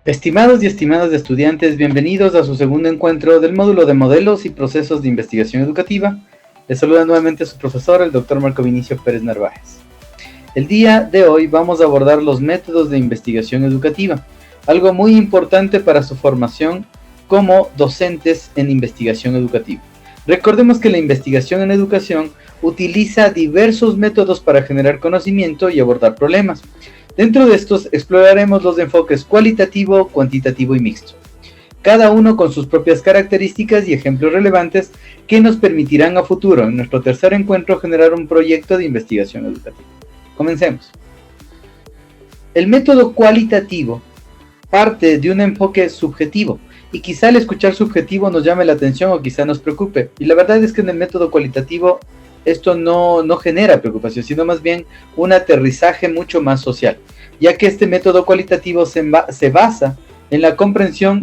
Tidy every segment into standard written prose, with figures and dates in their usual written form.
Estimados y estimadas estudiantes, bienvenidos a su segundo encuentro del módulo de modelos y procesos de investigación educativa. Les saluda nuevamente su profesor, el Dr. Marco Vinicio Pérez Narváez. El día de hoy vamos a abordar los métodos de investigación educativa, algo muy importante para su formación como docentes en investigación educativa. Recordemos que la investigación en educación utiliza diversos métodos para generar conocimiento y abordar problemas. Dentro de estos exploraremos los enfoques cualitativo, cuantitativo y mixto, cada uno con sus propias características y ejemplos relevantes que nos permitirán a futuro, en nuestro tercer encuentro, generar un proyecto de investigación educativa. Comencemos. El método cualitativo parte de un enfoque subjetivo, y quizá al escuchar subjetivo nos llame la atención o quizá nos preocupe, y la verdad es que en el método cualitativo esto no genera preocupación, sino más bien un aterrizaje mucho más social, ya que este método cualitativo se basa en la comprensión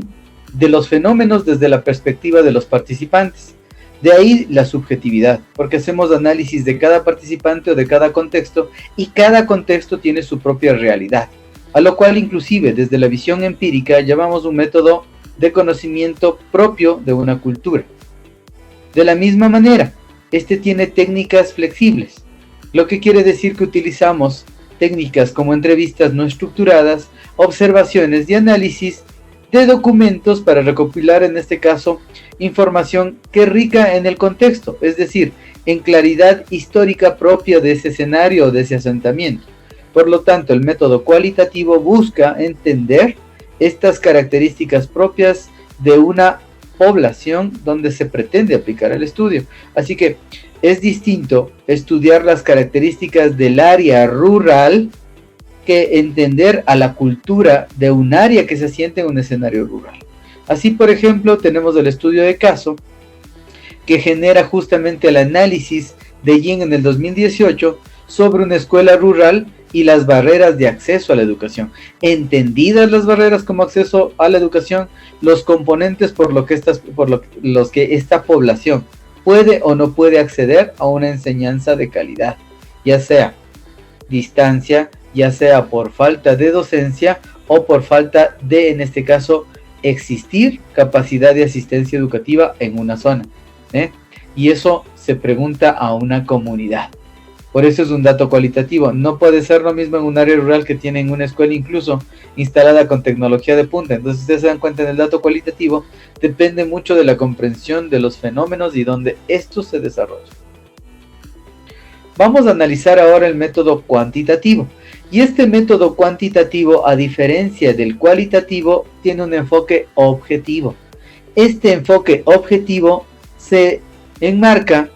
de los fenómenos desde la perspectiva de los participantes. De ahí la subjetividad, porque hacemos análisis de cada participante o de cada contexto, y cada contexto tiene su propia realidad, a lo cual inclusive desde la visión empírica llamamos un método de conocimiento propio de una cultura. De la misma manera, este tiene técnicas flexibles, lo que quiere decir que utilizamos técnicas como entrevistas no estructuradas, observaciones y análisis de documentos para recopilar, en este caso, información que es rica en el contexto, es decir, en claridad histórica propia de ese escenario o de ese asentamiento. Por lo tanto, el método cualitativo busca entender estas características propias de una población donde se pretende aplicar el estudio. Así que es distinto estudiar las características del área rural que entender a la cultura de un área que se asienta en un escenario rural. Así, por ejemplo, tenemos el estudio de caso que genera justamente el análisis de Yin en el 2018 sobre una escuela rural y las barreras de acceso a la educación. Entendidas las barreras como acceso a la educación, los componentes por los que esta población puede o no puede acceder a una enseñanza de calidad, ya sea distancia, ya sea por falta de docencia o por falta de, en este caso, existir capacidad de asistencia educativa en una zona, y eso se pregunta a una comunidad. Por eso es un dato cualitativo. No puede ser lo mismo en un área rural que tienen una escuela incluso instalada con tecnología de punta. Entonces, ustedes se dan cuenta, en el dato cualitativo depende mucho de la comprensión de los fenómenos y donde estos se desarrollan. Vamos a analizar ahora el método cuantitativo. Y este método cuantitativo, a diferencia del cualitativo, tiene un enfoque objetivo. Este enfoque objetivo se enmarca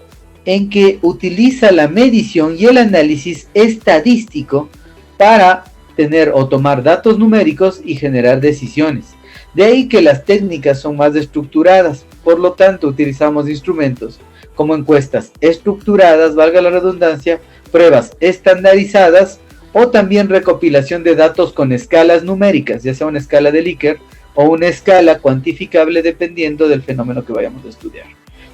en que utiliza la medición y el análisis estadístico para tener o tomar datos numéricos y generar decisiones. De ahí que las técnicas son más estructuradas, por lo tanto utilizamos instrumentos como encuestas estructuradas, valga la redundancia, pruebas estandarizadas o también recopilación de datos con escalas numéricas, ya sea una escala de Likert o una escala cuantificable dependiendo del fenómeno que vayamos a estudiar.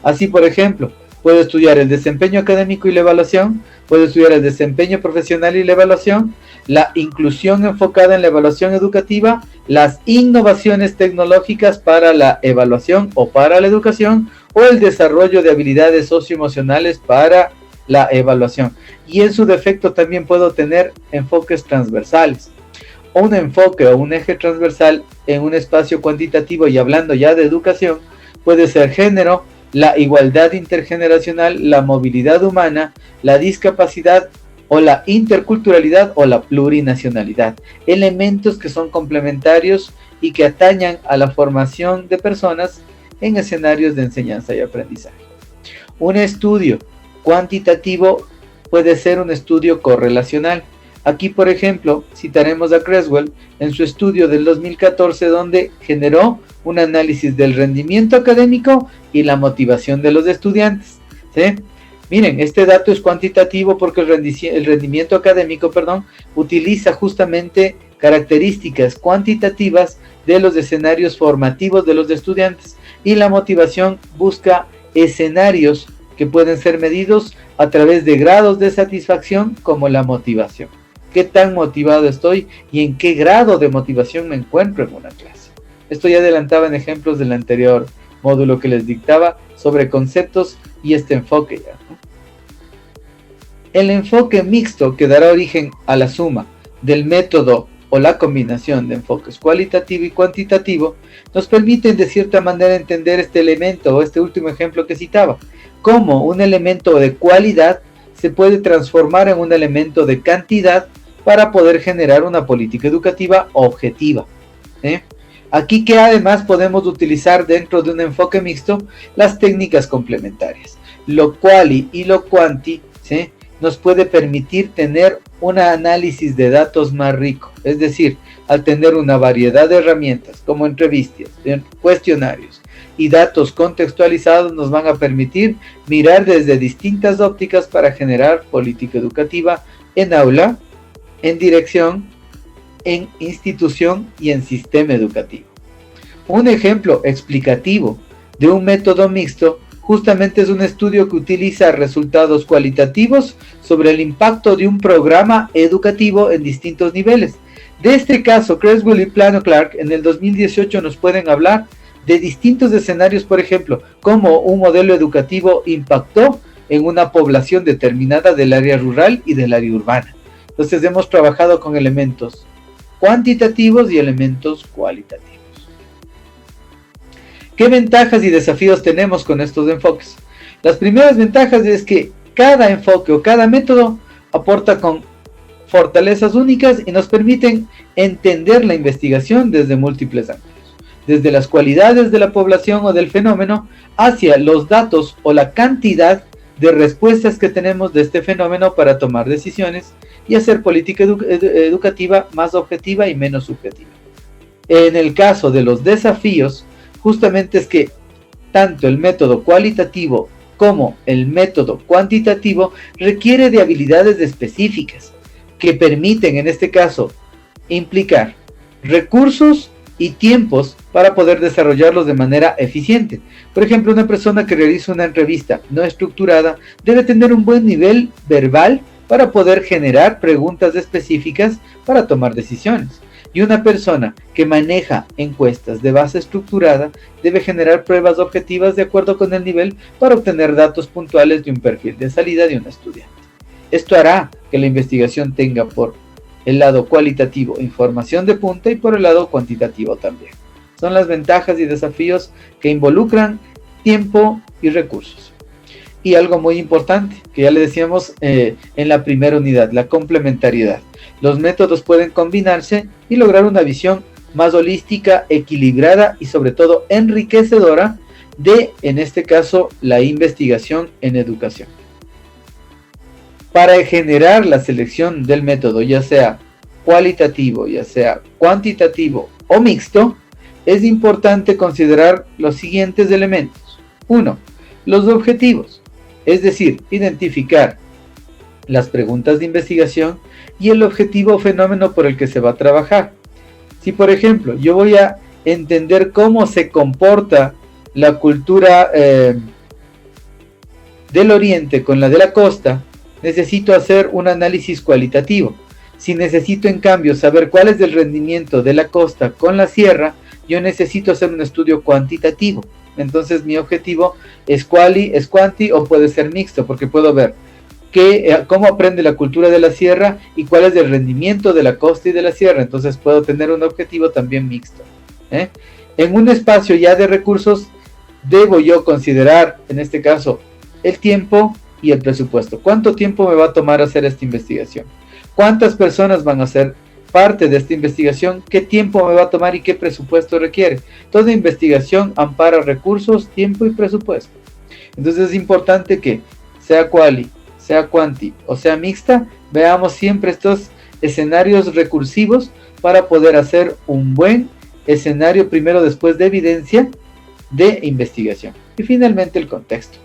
Así, por ejemplo, puedo estudiar el desempeño académico y la evaluación, puedo estudiar el desempeño profesional y la evaluación, la inclusión enfocada en la evaluación educativa, las innovaciones tecnológicas para la evaluación o para la educación, o el desarrollo de habilidades socioemocionales para la evaluación. Y en su defecto también puedo tener enfoques transversales. Un enfoque o un eje transversal en un espacio cuantitativo, y hablando ya de educación, puede ser género, la igualdad intergeneracional, la movilidad humana, la discapacidad o la interculturalidad o la plurinacionalidad. Elementos que son complementarios y que atañan a la formación de personas en escenarios de enseñanza y aprendizaje. Un estudio cuantitativo puede ser un estudio correlacional. Aquí, por ejemplo, citaremos a Creswell en su estudio del 2014, donde generó un análisis del rendimiento académico y la motivación de los estudiantes. ¿Sí? Miren, este dato es cuantitativo porque el rendimiento académico, utiliza justamente características cuantitativas de los escenarios formativos de los estudiantes, y la motivación busca escenarios que pueden ser medidos a través de grados de satisfacción como la motivación. qué tan motivado estoy y en qué grado de motivación me encuentro en una clase. Esto ya adelantaba en ejemplos del anterior módulo que les dictaba sobre conceptos y este enfoque ya, ¿no? El enfoque mixto que dará origen a la suma del método o la combinación de enfoques cualitativo y cuantitativo nos permiten de cierta manera entender este elemento o este último ejemplo que citaba, cómo un elemento de cualidad se puede transformar en un elemento de cantidad para poder generar una política educativa objetiva, ¿eh? Aquí que además podemos utilizar dentro de un enfoque mixto las técnicas complementarias. Lo quali y lo quanti, ¿sí?, nos puede permitir tener un análisis de datos más rico. Es decir, al tener una variedad de herramientas como entrevistas, cuestionarios y datos contextualizados nos van a permitir mirar desde distintas ópticas para generar política educativa en aula, en dirección, en institución y en sistema educativo. Un ejemplo explicativo de un método mixto justamente es un estudio que utiliza resultados cualitativos sobre el impacto de un programa educativo en distintos niveles. De este caso, Creswell y Plano Clark en el 2018 nos pueden hablar de distintos escenarios, por ejemplo, cómo un modelo educativo impactó en una población determinada del área rural y del área urbana. Entonces hemos trabajado con elementos cuantitativos y elementos cualitativos. ¿Qué ventajas y desafíos tenemos con estos enfoques? Las primeras ventajas es que cada enfoque o cada método aporta con fortalezas únicas y nos permiten entender la investigación desde múltiples ángulos, desde las cualidades de la población o del fenómeno hacia los datos o la cantidad de respuestas que tenemos de este fenómeno para tomar decisiones y hacer política educativa más objetiva y menos subjetiva. En el caso de los desafíos, justamente es que tanto el método cualitativo como el método cuantitativo requiere de habilidades específicas que permiten, en este caso, implicar recursos y tiempos para poder desarrollarlos de manera eficiente. Por ejemplo, una persona que realiza una entrevista no estructurada debe tener un buen nivel verbal para poder generar preguntas específicas para tomar decisiones. Y una persona que maneja encuestas de base estructurada debe generar pruebas objetivas de acuerdo con el nivel para obtener datos puntuales de un perfil de salida de un estudiante. Esto hará que la investigación tenga por el lado cualitativo información de punta y por el lado cuantitativo también. Son las ventajas y desafíos que involucran tiempo y recursos. Y algo muy importante, que ya le decíamos en la primera unidad, la complementariedad. Los métodos pueden combinarse y lograr una visión más holística, equilibrada y sobre todo enriquecedora de, en este caso, la investigación en educación. Para generar la selección del método, ya sea cualitativo, ya sea cuantitativo o mixto, es importante considerar los siguientes elementos. 1. Los objetivos, es decir, identificar las preguntas de investigación y el objetivo o fenómeno por el que se va a trabajar. Si, por ejemplo, yo voy a entender cómo se comporta la cultura del oriente con la de la costa, necesito hacer un análisis cualitativo. Si necesito, en cambio, saber cuál es el rendimiento de la costa con la sierra, yo necesito hacer un estudio cuantitativo. Entonces, mi objetivo es quali, es quanti o puede ser mixto, porque puedo ver cómo aprende la cultura de la sierra y cuál es el rendimiento de la costa y de la sierra. Entonces puedo tener un objetivo también mixto. En un espacio ya de recursos, debo yo considerar, en este caso, el tiempo y el presupuesto. ¿Cuánto tiempo me va a tomar hacer esta investigación? ¿Cuántas personas van a ser parte de esta investigación? ¿Qué tiempo me va a tomar y qué presupuesto requiere? Toda investigación ampara recursos, tiempo y presupuesto. Entonces es importante que sea quali, sea quanti o sea mixta, veamos siempre estos escenarios recursivos para poder hacer un buen escenario primero después de evidencia de investigación. Y finalmente el contexto.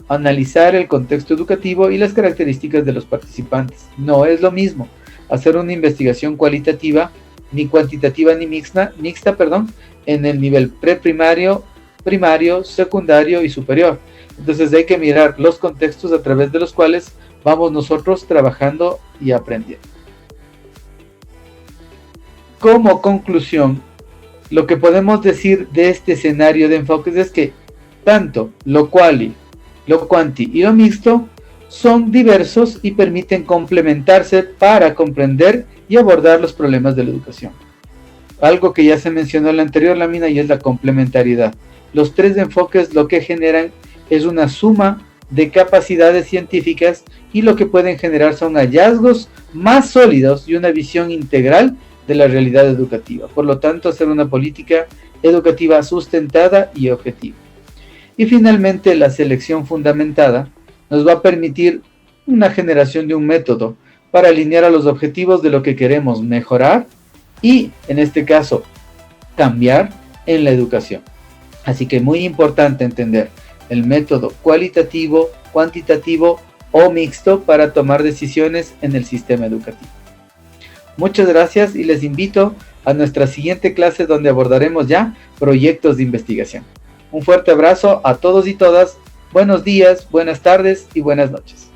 Analizar el contexto educativo y las características de los participantes. No es lo mismo hacer una investigación cualitativa, ni cuantitativa ni mixta, en el nivel preprimario, primario, secundario y superior. Entonces hay que mirar los contextos a través de los cuales vamos nosotros trabajando y aprendiendo. como conclusión, lo que podemos decir de este escenario de enfoques es que tanto lo quali, lo quanti y lo mixto son diversos y permiten complementarse para comprender y abordar los problemas de la educación. Algo que ya se mencionó en la anterior lámina y es la complementariedad. Los tres enfoques lo que generan es una suma de capacidades científicas y lo que pueden generar son hallazgos más sólidos y una visión integral de la realidad educativa. Por lo tanto, hacer una política educativa sustentada y objetiva. Y finalmente, la selección fundamentada nos va a permitir una generación de un método para alinear a los objetivos de lo que queremos mejorar y, en este caso, cambiar en la educación. Así que muy importante entender el método cualitativo, cuantitativo o mixto para tomar decisiones en el sistema educativo. Muchas gracias y les invito a nuestra siguiente clase donde abordaremos ya proyectos de investigación. Un fuerte abrazo a todos y todas. Buenos días, buenas tardes y buenas noches.